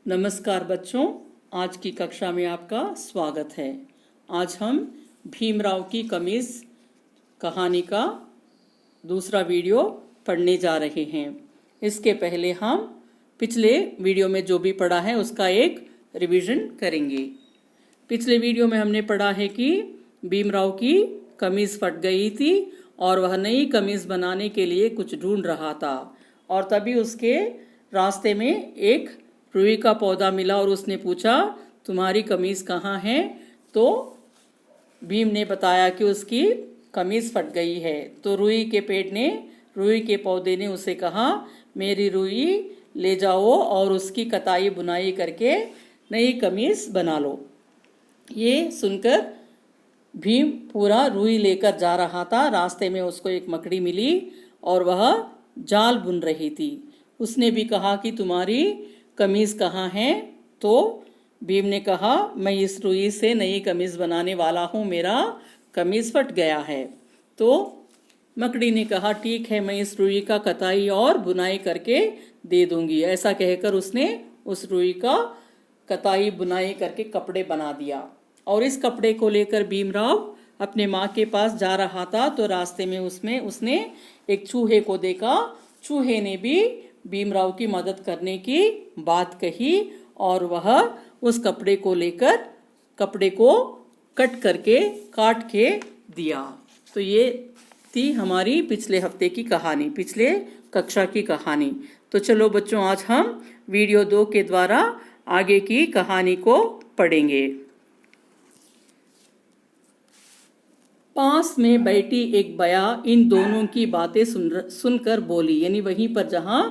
नमस्कार बच्चों, आज की कक्षा में आपका स्वागत है। आज हम भीमराव की कमीज कहानी का दूसरा वीडियो पढ़ने जा रहे हैं। इसके पहले हम पिछले वीडियो में जो भी पढ़ा है उसका एक रिवीजन करेंगे। पिछले वीडियो में हमने पढ़ा है कि भीमराव की कमीज फट गई थी और वह नई कमीज बनाने के लिए कुछ ढूंढ रहा था और तभी उसके रास्ते में एक रुई का पौधा मिला और उसने पूछा, तुम्हारी कमीज कहाँ है? तो भीम ने बताया कि उसकी कमीज फट गई है। तो रुई के पौधे ने उसे कहा, मेरी रुई ले जाओ और उसकी कताई बुनाई करके नई कमीज बना लो। ये सुनकर भीम पूरा रुई लेकर जा रहा था। रास्ते में उसको एक मकड़ी मिली और वह जाल बुन रही थी। उसने भी कहा कि तुम्हारी कमीज कहाँ है? तो भीम ने कहा, मैं इस रुई से नई कमीज बनाने वाला हूँ, मेरा कमीज फट गया है। तो मकड़ी ने कहा, ठीक है, मैं इस रुई का कताई और बुनाई करके दे दूंगी। ऐसा कहकर उसने उस रुई का कताई बुनाई करके कपड़े बना दिया। और इस कपड़े को लेकर भीमराव अपने माँ के पास जा रहा था। तो रास्ते में उसने एक चूहे को देखा। चूहे ने भी भीमराव की मदद करने की बात कही और वह उस कपड़े को लेकर कपड़े को काट के दिया। तो ये थी हमारी पिछले हफ्ते की कहानी, पिछले कक्षा की कहानी। तो चलो बच्चों, आज हम वीडियो 2 के द्वारा आगे की कहानी को पढ़ेंगे। पास में बैठी एक बया इन दोनों की बातें सुनकर बोली, यानी वहीं पर जहां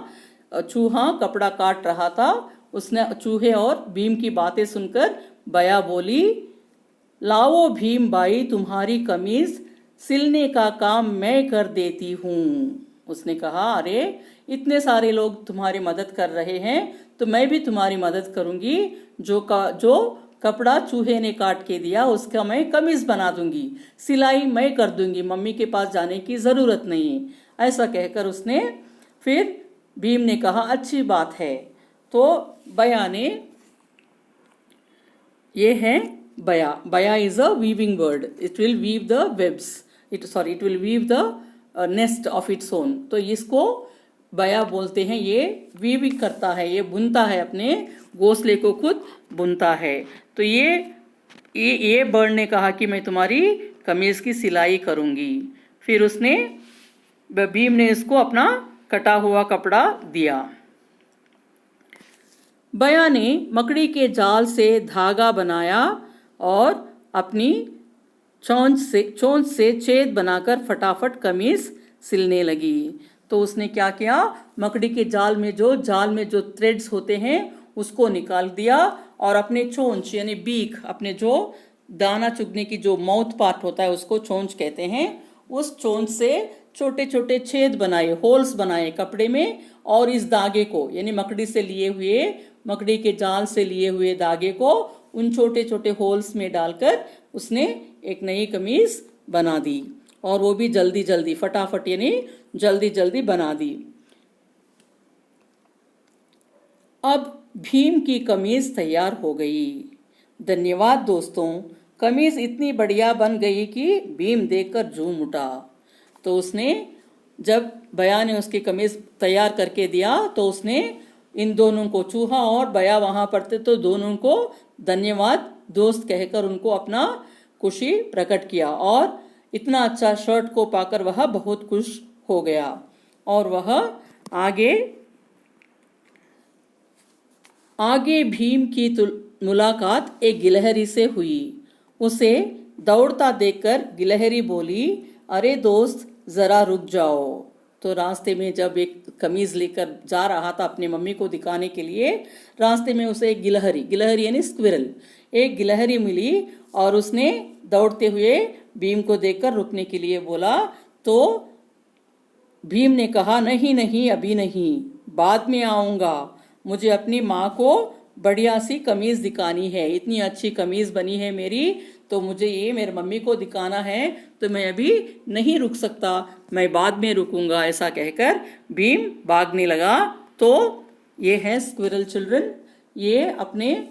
चूहा कपड़ा काट रहा था, उसने चूहे और भीम की बातें सुनकर बया बोली, लाओ भीम भाई, तुम्हारी कमीज सिलने का काम मैं कर देती हूँ। उसने कहा, अरे इतने सारे लोग तुम्हारी मदद कर रहे हैं तो मैं भी तुम्हारी मदद करूंगी। जो कपड़ा चूहे ने काट के दिया उसका मैं कमीज बना दूंगी, सिलाई मैं कर दूंगी, मम्मी के पास जाने की जरूरत नहीं है। ऐसा कहकर उसने फिर भीम ने कहा, अच्छी बात है। तो बया ने, ये है baya is a weaving word, it will weave the webs, it will weave the nest of its own. तो इसको बया बोलते हैं। ये वीविंग करता है, ये बुनता है, अपने घोंसले को खुद बुनता है। तो ये बर्ड ने कहा कि मैं तुम्हारी कमीज की सिलाई करूंगी। फिर भीम ने इसको अपना कटा हुआ कपड़ा दिया। बया ने मकड़ी के जाल से धागा बनाया और अपनी चोंच से छेद बनाकर फटाफट कमीज सिलने लगी। तो उसने क्या किया, मकड़ी के जाल में जो थ्रेड्स होते हैं उसको निकाल दिया और अपने चोंच यानी बीक, अपने जो दाना चुगने की जो माउथ पार्ट होता है उसको चोंच कहते हैं, उस चोंच से छोटे छोटे छेद बनाए, होल्स बनाए कपड़े में। और इस धागे को यानी मकड़ी के जाल से लिए हुए धागे को उन छोटे छोटे होल्स में डालकर उसने एक नई कमीज बना दी। और वो भी जल्दी जल्दी, फटाफट यानी जल्दी जल्दी बना दी। अब भीम की कमीज तैयार हो गई। धन्यवाद दोस्तों, कमीज इतनी बढ़िया बन गई कि भीम देखकर झूम उठा। तो जब बया ने उसकी कमीज तैयार करके दिया तो उसने इन दोनों को, चूहा और बया वहां पर थे, तो दोनों को धन्यवाद दोस्त कहकर उनको अपना खुशी प्रकट किया। और इतना अच्छा शर्ट को पाकर वह बहुत खुश हो गया। और वह आगे भीम की मुलाकात एक गिलहरी से हुई। उसे दौड़ता देखकर गिलहरी बोली, अरे दोस्त जरा रुक जाओ। तो रास्ते में जब एक कमीज लेकर जा रहा था अपनी मम्मी को दिखाने के लिए, रास्ते में उसे एक गिलहरी यानी स्क्विरल, एक गिलहरी मिली और उसने दौड़ते हुए भीम को देखकर रुकने के लिए बोला। तो भीम ने कहा, नहीं नहीं, अभी नहीं, बाद में आऊंगा, मुझे अपनी माँ को बढ़िया सी कमीज दिखानी है, इतनी अच्छी कमीज बनी है मेरी, तो मुझे ये मेरी मम्मी को दिखाना है, तो मैं अभी नहीं रुक सकता, मैं बाद में रुकूंगा। ऐसा कहकर भीम भागने लगा। तो ये है स्क्विरल चिल्ड्रन, ये अपने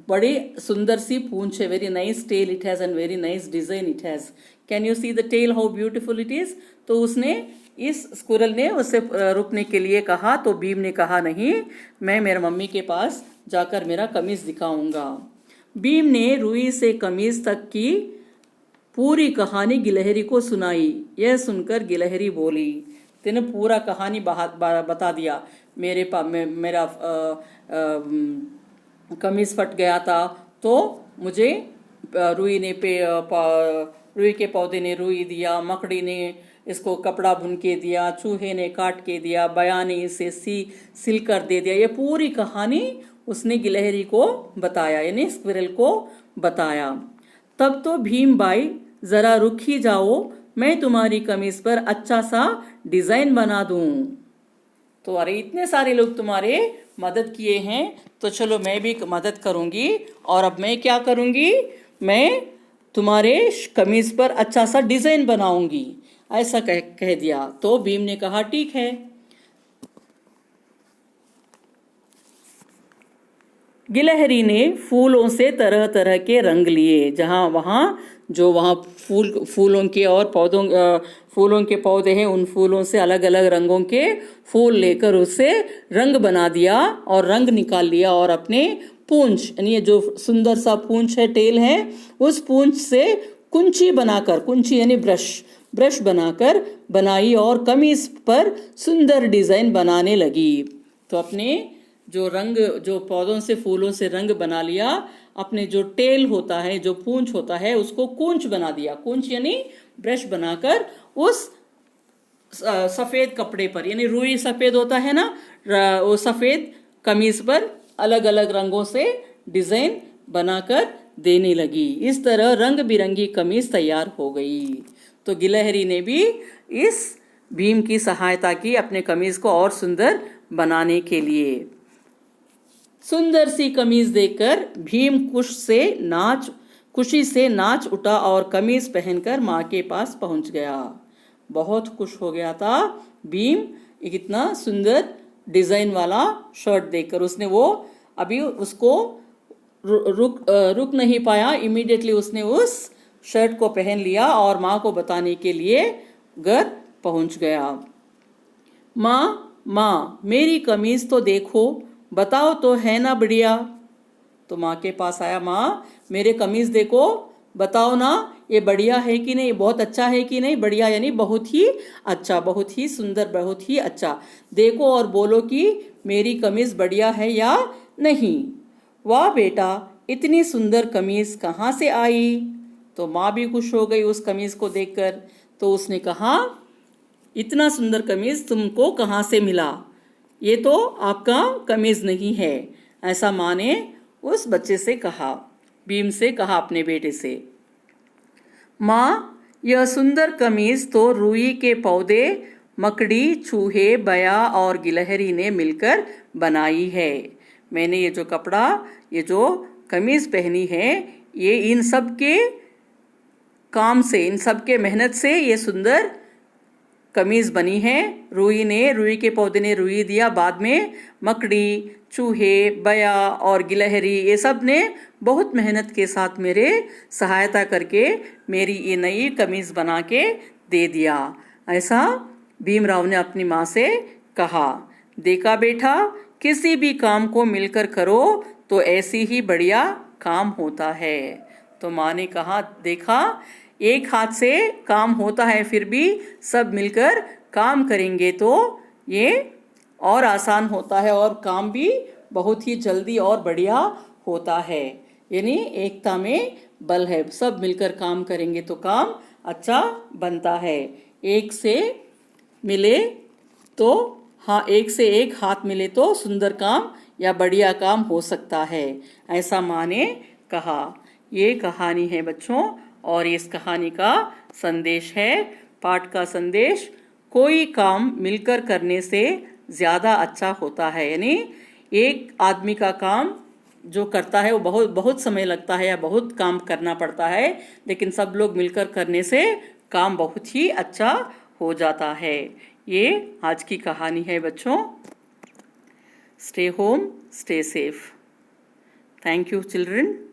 बड़ी सुंदर सी पूंछ है, very nice tail it has and very nice design it has. Can you see the tail how beautiful it is. तो उसने इस स्क्विरल ने उससे रुकने के लिए कहा, तो भीम ने कहा नहीं, मैं मेरे मम्मी के पास जाकर मेरा कमीज दिखाऊंगा। भीम ने रुई से कमीज तक की पूरी कहानी गिलहरी को सुनाई। यह सुनकर गिलहरी बोली, तेने पूरा कहानी बता दिया। मेरा कमीज फट गया था, तो मुझे रुई के पौधे ने रुई दिया, मकड़ी ने इसको कपड़ा बुन के दिया, चूहे ने काट के दिया, बया ने इसे सिल कर दे दिया। ये पूरी कहानी उसने गिलहरी को बताया, यानी स्क्विरल को बताया। तब तो भीम भाई जरा रुक ही जाओ, मैं तुम्हारी कमीज पर अच्छा सा डिजाइन बना दूं। तो अरे इतने सारे लोग तुम्हारे मदद किए हैं, तो चलो मैं भी मदद करूंगी। और अब मैं क्या करूंगी, मैं तुम्हारे कमीज पर अच्छा सा डिजाइन बनाऊंगी, ऐसा कह दिया। तो भीम ने कहा ठीक है। गिलहरी ने फूलों से तरह तरह के रंग लिए, जहां वहां फूलों के और फूलों के पौधे हैं, उन फूलों से अलग अलग रंगों के फूल लेकर उससे रंग बना दिया और रंग निकाल लिया। और अपने पूंछ, यानी जो सुंदर सा पूंछ है, टेल है, उस पूंछ से कुंची बनाकर, कुंची यानी ब्रश बनाकर बनाई और कमीज पर सुंदर डिजाइन बनाने लगी। तो अपने जो पौधों से फूलों से रंग बना लिया, अपने जो टेल होता है, जो पूंछ होता है, उसको कूंच बना दिया। कूंच यानी ब्रश बनाकर उस सफेद कपड़े पर, यानी रुई सफेद होता है ना, वो सफेद कमीज पर अलग अलग रंगों से डिजाइन बनाकर देने लगी। इस तरह रंग बिरंगी कमीज तैयार हो गई। तो गिलहरी ने भी इस भीम की सहायता की अपने कमीज को और सुंदर बनाने के लिए। सुंदर सी कमीज देखकर भीम खुशी से नाच उठा और कमीज पहनकर माँ के पास पहुंच गया। बहुत खुश हो गया था भीम इतना सुंदर डिजाइन वाला शर्ट देखकर। उसने अभी उसको रुक नहीं पाया, इमीडिएटली उसने उस शर्ट को पहन लिया और माँ को बताने के लिए घर पहुंच गया। माँ मेरी कमीज तो देखो, बताओ तो है ना बढ़िया। तो माँ के पास आया, माँ मेरे कमीज देखो, बताओ ना ये बढ़िया है कि नहीं, बहुत अच्छा है कि नहीं। बढ़िया यानी बहुत ही अच्छा, बहुत ही सुंदर, बहुत ही अच्छा। देखो और बोलो कि मेरी कमीज बढ़िया है या नहीं। वाह बेटा, इतनी सुंदर कमीज कहाँ से आई। तो माँ भी खुश हो गई उस कमीज को देखकर। तो उसने कहा, इतना सुंदर कमीज तुमको कहाँ से मिला, ये तो आपका कमीज नहीं है। ऐसा माँ ने उस बच्चे से कहा, भीम से कहा, अपने बेटे से। माँ यह सुंदर कमीज तो रुई के पौधे, मकड़ी, चूहे, बया और गिलहरी ने मिलकर बनाई है। मैंने ये जो कपड़ा, ये जो कमीज पहनी है, ये इन सब के काम से, इन सब के मेहनत से ये सुंदर कमीज बनी है। रुई के पौधे ने रुई दिया, बाद में मकड़ी, चूहे, बया और गिलहरी, ये सब ने बहुत मेहनत के साथ मेरे सहायता करके मेरी ये नई कमीज बना के दे दिया। ऐसा भीमराव ने अपनी माँ से कहा। देखा बेटा, किसी भी काम को मिलकर करो तो ऐसी ही बढ़िया काम होता है। तो माँ ने कहा, देखा एक हाथ से काम होता है, फिर भी सब मिलकर काम करेंगे तो ये और आसान होता है और काम भी बहुत ही जल्दी और बढ़िया होता है। यानी एकता में बल है, सब मिलकर काम करेंगे तो काम अच्छा बनता है। एक से एक हाथ मिले तो सुंदर काम या बढ़िया काम हो सकता है, ऐसा माँ ने कहा। ये कहानी है बच्चों, और इस कहानी का संदेश है, पाठ का संदेश, कोई काम मिलकर करने से ज़्यादा अच्छा होता है। यानी एक आदमी का काम जो करता है वो बहुत समय लगता है या बहुत काम करना पड़ता है, लेकिन सब लोग मिलकर करने से काम बहुत ही अच्छा हो जाता है। ये आज की कहानी है बच्चों। Stay home, stay safe. Thank you, children.